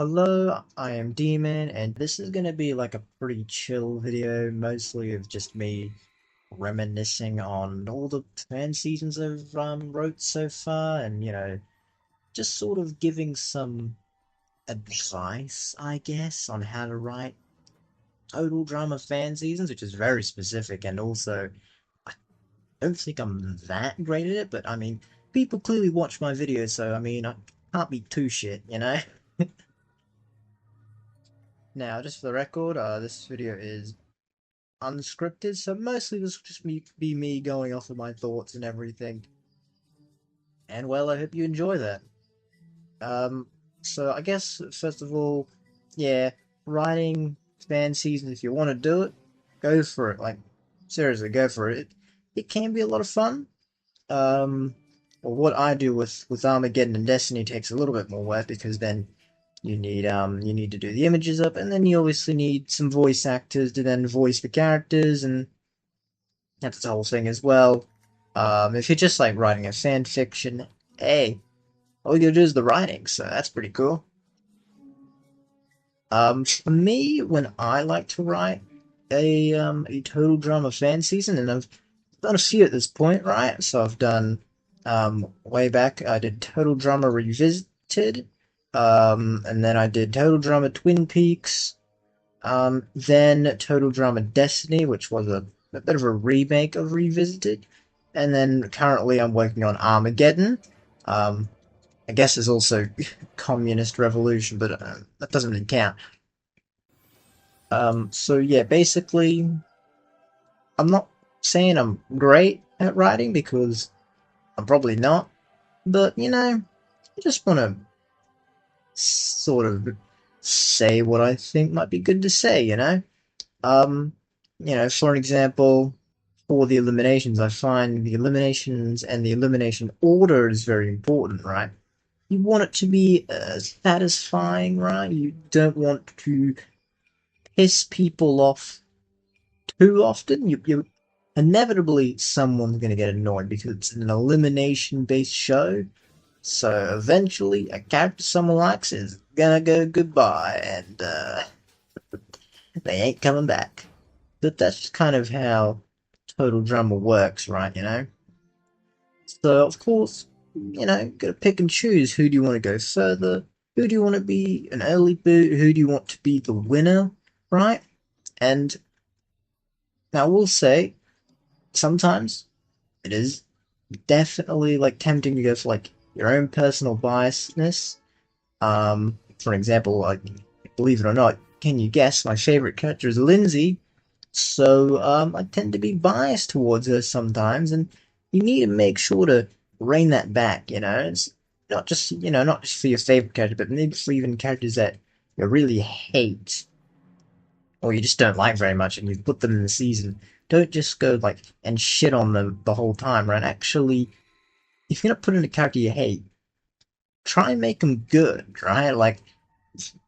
Hello, I am Demon, and this is gonna be like a pretty chill video, mostly of just me reminiscing on all the fan seasons I've wrote so far, and just sort of giving some advice, I guess, on how to write total drama fan seasons, which is very specific, and also I don't think I'm that great at it, but I mean, people clearly watch my videos, so I mean, I can't be too shit, you know? Now, just for the record, this video is unscripted, so mostly this will just be me going off of my thoughts and everything. And well, I hope you enjoy that. Um, so I guess first of all, yeah, writing fan season. If you want to do it, go for it. Like seriously, go for it. It can be a lot of fun. Um, well, what I do with Armageddon and Destiny takes a little bit more work because then you need to do the images up, and then you obviously need some voice actors to then voice the characters, and that's the whole thing as well. If you're just like writing a fan fiction, hey, all you gotta do is the writing, so that's pretty cool. For me, when I like to write a total drama fan season, and I've done a few at this point, right? So I've done way back I did Total Drama Revisited, and then I did Total Drama Twin Peaks, then Total Drama Destiny, which was a bit of a remake of Revisited, and then currently I'm working on Armageddon. Um, I guess there's also Communist Revolution, but that doesn't really count. So yeah, basically, I'm not saying I'm great at writing because I'm probably not, but I just want to sort of say what I think might be good to say, Um, for example, for the eliminations, I find the eliminations and the elimination order is very important, right? You want it to be satisfying, right? You don't want to piss people off too often. You inevitably someone's going to get annoyed because it's an elimination-based show. So eventually, a character someone likes is gonna go goodbye, and they ain't coming back. But that's just kind of how Total Drama works, right? So of course, gotta pick and choose. Who do you want to go further? Who do you want to be an early boot? Who do you want to be the winner, right? And now we'll say sometimes it is definitely like tempting to go for like your own personal biasness. For example, like believe it or not, can you guess my favorite character is Lindsay? So I tend to be biased towards her sometimes, and you need to make sure to rein that back. It's not just for your favorite character, but maybe for even characters that you really hate or you just don't like very much, and you put them in the season. Don't just go like and shit on them the whole time, right? Actually, if you're not putting a character you hate, try and make them good, right? Like,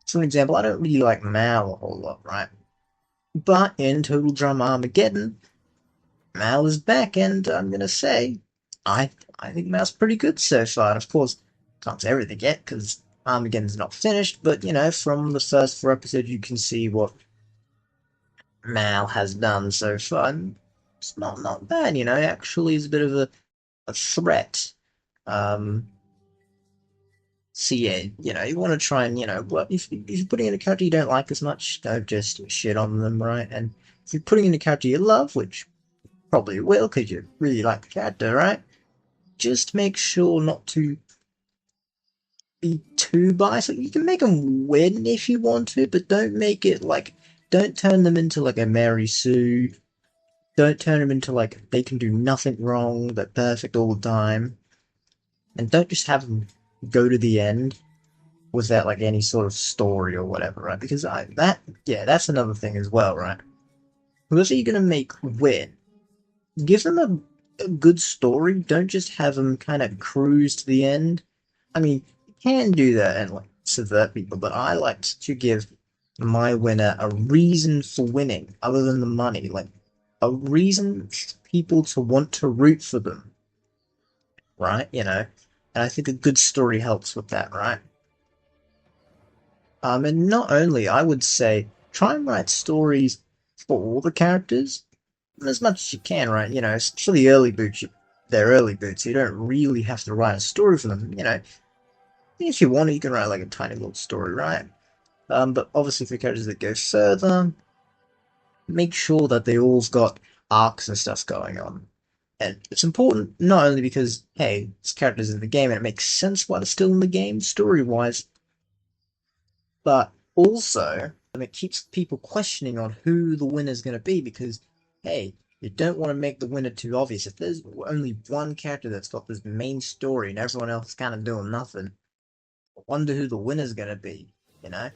for example, I don't really like Mal a whole lot, right? But in Total Drama Armageddon, Mal is back, and I'm gonna say, I I think Mal's pretty good so far. And of course, can't say everything yet because Armageddon's not finished. But from the first four episodes, you can see what Mal has done so far. And it's not bad, Actually, is a bit of a threat. Um, so yeah, you want to try and well, if you're putting in a character you don't like as much, don't just shit on them, right? And if you're putting in a character you love, which probably will because you really like the character, right? Just make sure not to be too biased. Like, you can make them win if you want to, but don't make it like, don't turn them into like a Mary Sue. Don't turn them into like they can do nothing wrong, they're perfect all the time. And don't just have them go to the end without like any sort of story or whatever, right? Because that's another thing as well, right? Whoever you're gonna make win, give them a good story. Don't just have them kind of cruise to the end. I mean, you can do that and like subvert people, but I like to give my winner a reason for winning other than the money, like a reason for people to want to root for them, right? And I think a good story helps with that, right? And not only, I would say, try and write stories for all the characters as much as you can, right? You know, for the early boots, they're early boots, so you don't really have to write a story for them. You know, if you want to, you can write like a tiny little story, right? But obviously for characters that go further, make sure that they all got arcs and stuff going on. And it's important not only because, hey, this character's in the game and it makes sense while it's still in the game, story-wise, but also it keeps people questioning on who the winner's going to be because, hey, you don't want to make the winner too obvious. If there's only one character that's got this main story and everyone else is kind of doing nothing, I wonder who the winner's going to be, you know?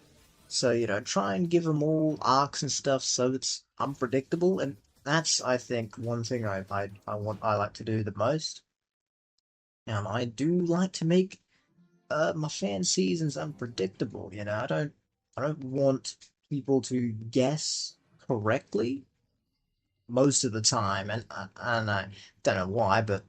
So, you know, try and give them all arcs and stuff so it's unpredictable, and that's, I think, one thing I like to do the most. I do like to make my fan seasons unpredictable. You know, I don't want people to guess correctly most of the time, and I don't know why, but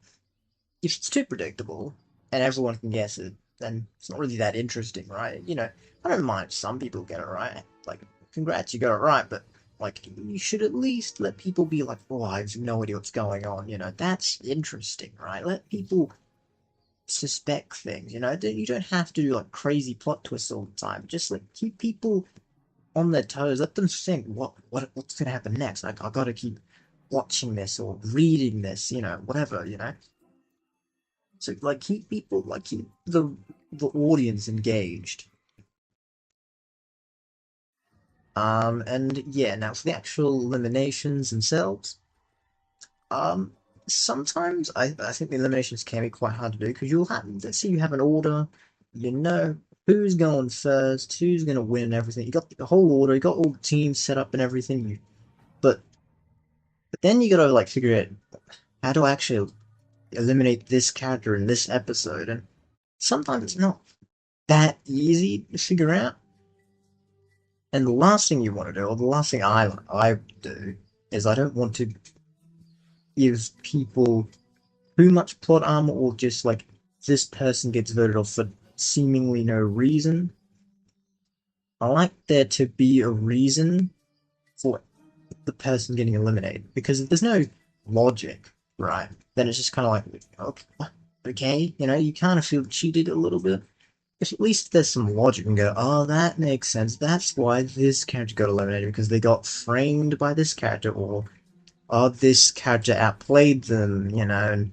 if it's too predictable and everyone can guess it, then it's not really that interesting, right? You know, I don't mind if some people get it right. Like, congrats, you got it right, but like, you should at least let people be like, oh, I have no idea what's going on. You know, that's interesting, right? Let people suspect things. You know, you don't have to do like crazy plot twists all the time. Just like keep people on their toes. Let them think, what's gonna happen next? Like, I gotta keep watching this or reading this. You know, whatever. You know. So like keep people like keep the audience engaged. And yeah, now for the actual eliminations themselves, um sometimes I think the eliminations can be quite hard to do because you'll have, let's say you have an order, you know who's going first, who's gonna win and everything. You got the whole order, you got all the teams set up and everything, but but then you gotta like figure out how to actually eliminate this character in this episode, and sometimes it's not that easy to figure out. And the last thing you want to do, or the last thing I do, is I don't want to give people too much plot armor or just like this person gets voted off for seemingly no reason. I like there to be a reason for the person getting eliminated because if there's no logic, right, then it's just kind of like okay, you know, you kind of feel cheated a little bit. If at least there's some logic and go, oh, that makes sense. That's why this character got eliminated because they got framed by this character, or oh, this character outplayed them, you know. And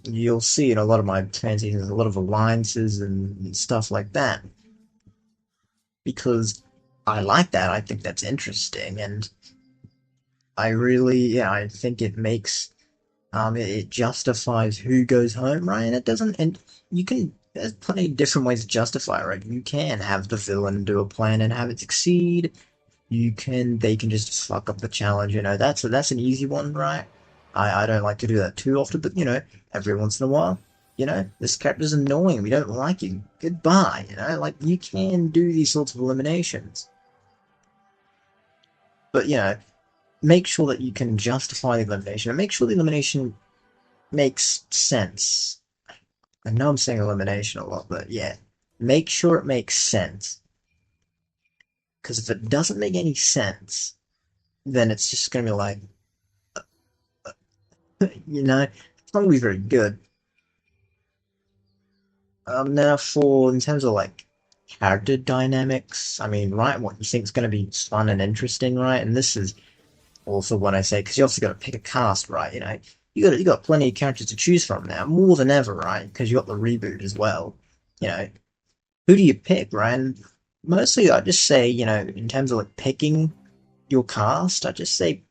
you'll see in a lot of my fanzines a lot of alliances and stuff like that because I like that. I think that's interesting, and I really, yeah, I think it makes it justifies who goes home, right? And it doesn't, and you can, there's plenty of different ways to justify it, right? You can have the villain do a plan and have it succeed. They can just fuck up the challenge, you know, that's an easy one, right? I don't like to do that too often, but, you know, every once in a while, you know, this character's annoying, we don't like him, goodbye, you know, like, you can do these sorts of eliminations. But, you know, make sure that you can justify the elimination, and make sure the elimination makes sense. I know I'm saying elimination a lot, but yeah, make sure it makes sense. Because if it doesn't make any sense, then it's just going to be like, you know, it's not going to be very good. Now for, in terms of like character dynamics, I mean, right, what you think is going to be fun and interesting, right? And this is also what I say, because you also got to pick a cast, right? You know, you got plenty of characters to choose from now, more than ever, right? Because you got the reboot as well. You know, who do you pick, right? And mostly, I just say, you know, in terms of like picking your cast, I just say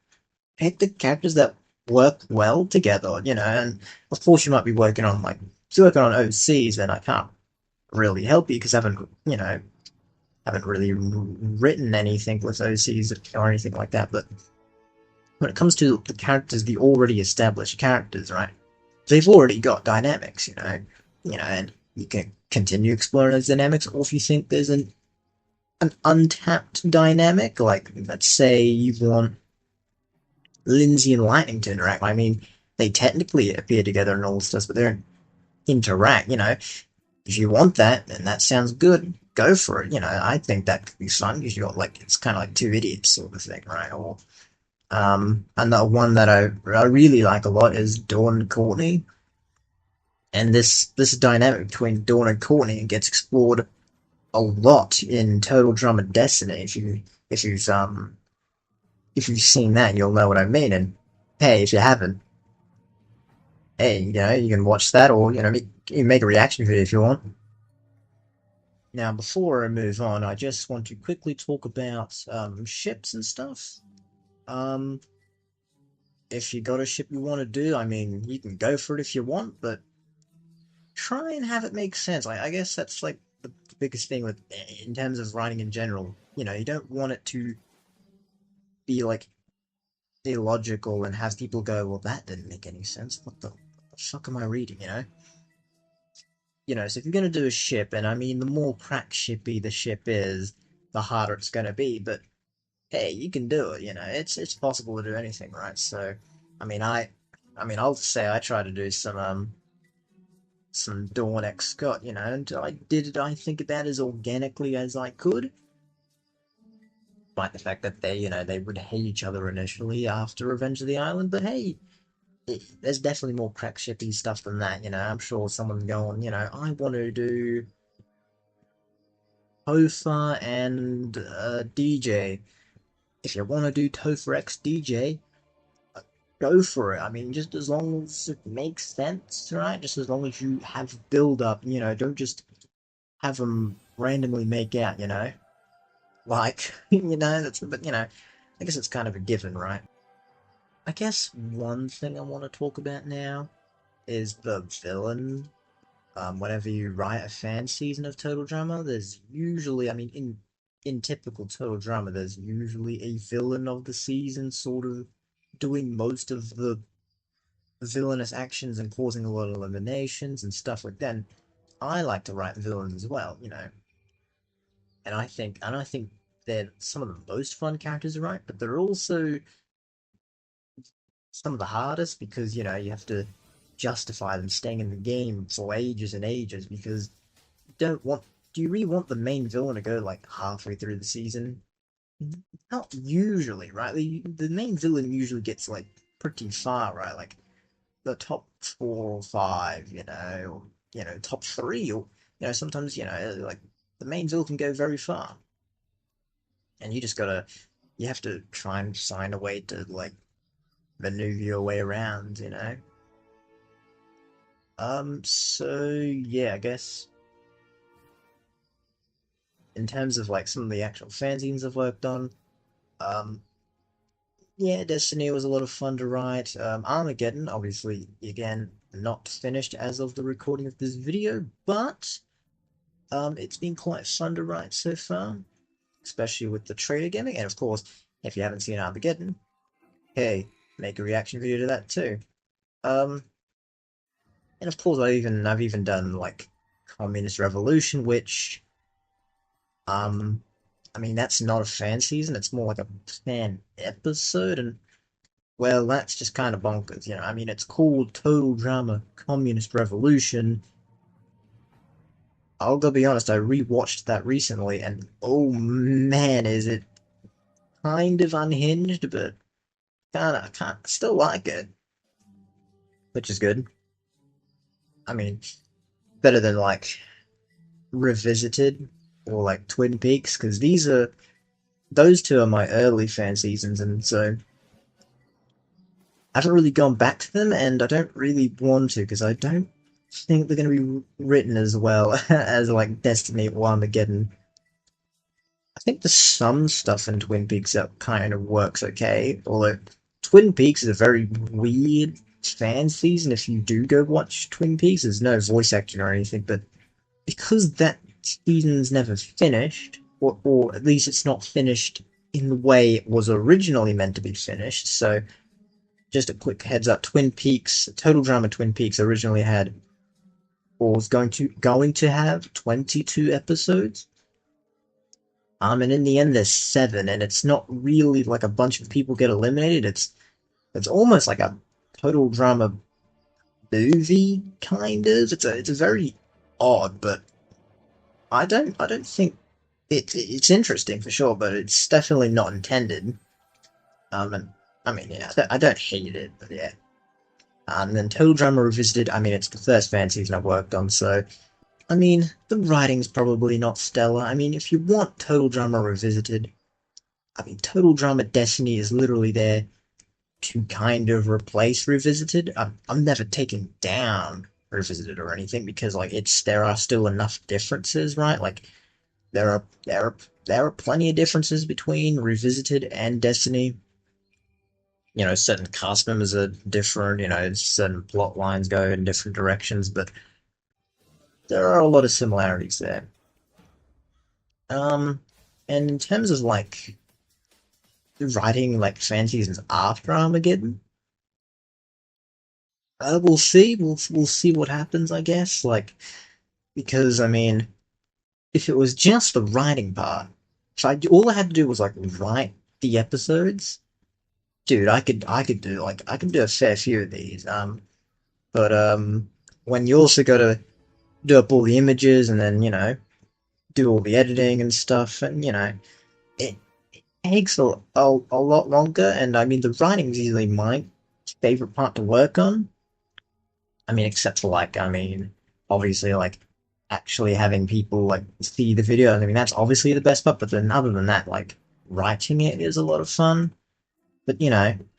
pick the characters that work well together, you know. And of course, you might be working on like if you're working on OCs, then I can't really help you because I haven't, you know, haven't really written anything with OCs or anything like that. But when it comes to the characters, the already established characters, right? They've already got dynamics, you know, and you can continue exploring those dynamics, or if you think there's an untapped dynamic, like let's say you want Lindsay and Lightning to interact. I mean, they technically appear together and all this stuff, but they don't interact, you know. If you want that, then that sounds good. go for it. I think that could be fun because you got like it's kind of like two idiots sort of thing, right? Or another one that I really like a lot is Dawn and Courtney, and this dynamic between Dawn and Courtney gets explored a lot in Total Drama Destiny. If you've um if you've seen that, you'll know what I mean. And hey, if you haven't, hey, you can watch that, or you can make a reaction video if you want. Now, before I move on, I just want to quickly talk about ships and stuff. Um, if you got a ship you want to do, I mean, you can go for it if you want, but try and have it make sense. I guess that's like the biggest thing with in terms of writing in general. You don't want it to be like illogical and have people go, "Well, that didn't make any sense. What the fuck am I reading?" So if you're gonna do a ship, and I mean, the more crack shippy the ship is, the harder it's gonna be. But hey, you can do it. It's possible to do anything, right? So, I mean, I'll say I try to do some Dawn X Scott, and I did it. I think about as organically as I could, despite the fact that they would hate each other initially after Revenge of the Island. But hey, there's definitely more crack shippy stuff than that. I'm sure someone's going, I want to do Topher and DJ. If you want to do Topher X DJ, go for it. I mean, just as long as it makes sense, right? Just as long as you have build up, don't just have them randomly make out, like, but I guess it's kind of a given, right? I guess one thing I want to talk about now is the villain. Whenever you write a fan season of Total Drama, there's usually, I mean, in typical Total Drama, there's usually a villain of the season sort of doing most of the villainous actions and causing a lot of eliminations and stuff like that. And I like to write villains as well, and I think they're some of the most fun characters to write, but they're also some of the hardest because you have to justify them staying in the game for ages and ages because don't want do you really want the main villain to go like halfway through the season? Not usually, right? The main villain usually gets like pretty far, right? Like the top 4 or 5, top three, or sometimes like the main villain can go very far, and you have to try and find a way to like maneuver your way around, So yeah, I guess in terms of like some of the actual fanzines I've worked on, um, yeah, Destiny was a lot of fun to write. Armageddon, obviously, again, not finished as of the recording of this video, but it's been quite fun to write so far, especially with the trailer gaming. And of course, if you haven't seen Armageddon, hey, make a reaction video to that too. Um, and of course, I've even done like Communist Revolution, which I mean that's not a fan season; it's more like a fan episode, and well, that's just kind of bonkers, I mean, it's called Total Drama Communist Revolution. I'll go be honest, I rewatched that recently, and oh man, is it kind of unhinged, but kind of still like it, which is good. I mean, better than like Revisited or like Twin Peaks, because those two are my early fan seasons, and so I haven't really gone back to them, and I don't really want to because I don't think they're going to be written as well as like Destiny or Armageddon. I think there's some stuff in Twin Peaks that kind of works okay, although Twin Peaks is a very weird fan season. If you do go watch Twin Peaks, there's no voice acting or anything, but because that season's never finished, or at least it's not finished in the way it was originally meant to be finished, so just a quick heads up, Twin Peaks, Total Drama Twin Peaks originally had, or was going to have 22 episodes. And in the end there's 7, and it's not really like a bunch of people get eliminated, it's almost like a Total Drama movie, kind of. It's a very odd, but I don't think it's interesting for sure, but it's definitely not intended. And I mean, yeah, I don't hate it, but yeah. And then Total Drama Revisited, I mean, it's the first fan season I've worked on, so I mean, the writing's probably not stellar. I mean, if you want Total Drama Revisited, I mean, Total Drama Destiny is literally there to kind of replace Revisited. I'm never taking down Revisited or anything because like there are still enough differences, right? Like there are plenty of differences between Revisited and Destiny. You know, certain cast members are different. You know, certain plot lines go in different directions, but there are a lot of similarities there. Um, and in terms of like writing like fan seasons after Armageddon, we'll see. We'll see what happens. I guess like because I mean, if it was just the writing part, if all I had to do was like write the episodes, dude, I could do a fair few of these. But when you also got to do up all the images and then do all the editing and stuff, and it takes a lot longer. And I mean, the writing is usually my favorite part to work on. I mean, except for like, I mean, obviously, like actually having people like see the video. I mean, that's obviously the best part. But then, other than that, like writing it is a lot of fun. But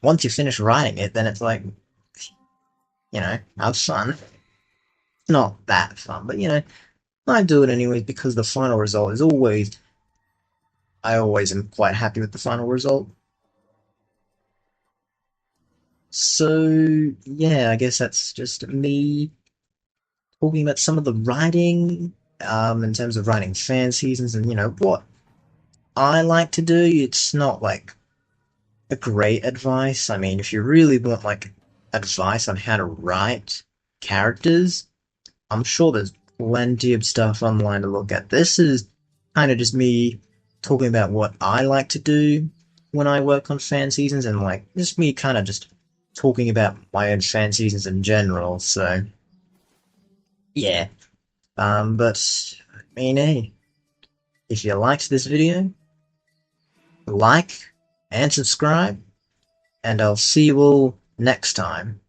once you finish writing it, then it's like, have fun. Not that fun, but I do it anyways because the final result is always. I always am quite happy with the final result. So yeah, I guess that's just me talking about some of the writing, in terms of writing fan seasons, and what I like to do. It's not like a great advice. I mean, if you really want like advice on how to write characters, I'm sure there's plenty of stuff online to look at. This is kind of just me talking about what I like to do when I work on fan seasons, and like just me kind of just talking about my own fan seasons in general. So yeah, but I mean, hey, if you liked this video, like and subscribe, and I'll see you all next time.